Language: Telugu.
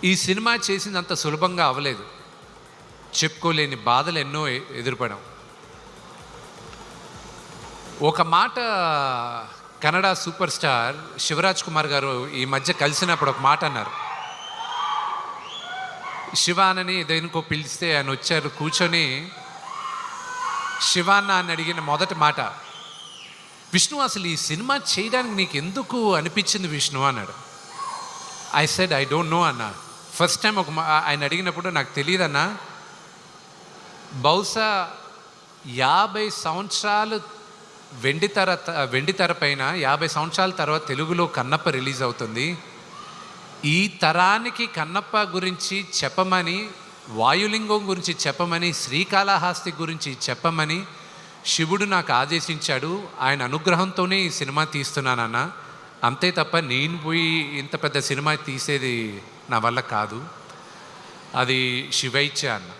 ఈ సినిమా చేసిందంత సులభంగా అవ్వలేదు. చెప్పుకోలేని బాధలు ఎన్నో ఎదురుపడాం. ఒక మాట కన్నడ సూపర్ స్టార్ శివరాజ్ కుమార్ గారు ఈ మధ్య కలిసినప్పుడు ఒక మాట అన్నారు. శివానని దేనికో పిలిస్తే ఆయన వచ్చారు, కూర్చొని శివాన్న అని అడిగిన మొదటి మాట, విష్ణు అసలు ఈ సినిమా చేయడానికి నీకు ఎందుకు అనిపించింది విష్ణు అన్నాడు. I said I don't know అన్న. ఫస్ట్ టైం ఆయన అడిగినప్పుడు నాకు తెలియదన్నా, బహుశా 50 సంవత్సరాలు వెండితెర పైన 50 సంవత్సరాల తర్వాత తెలుగులో కన్నప్ప రిలీజ్ అవుతుంది. ఈ తరానికి కన్నప్ప గురించి చెప్పమని, వాయులింగం గురించి చెప్పమని, శ్రీకాళహస్తి గురించి చెప్పమని శివుడు నాకు ఆదేశించాడు. ఆయన అనుగ్రహంతోనే ఈ సినిమా తీస్తున్నానన్న. అంతే తప్ప నేను పోయి ఇంత పెద్ద సినిమా తీసేది నా వల్ల కాదు. అది శివైచ్ఛ అన్న.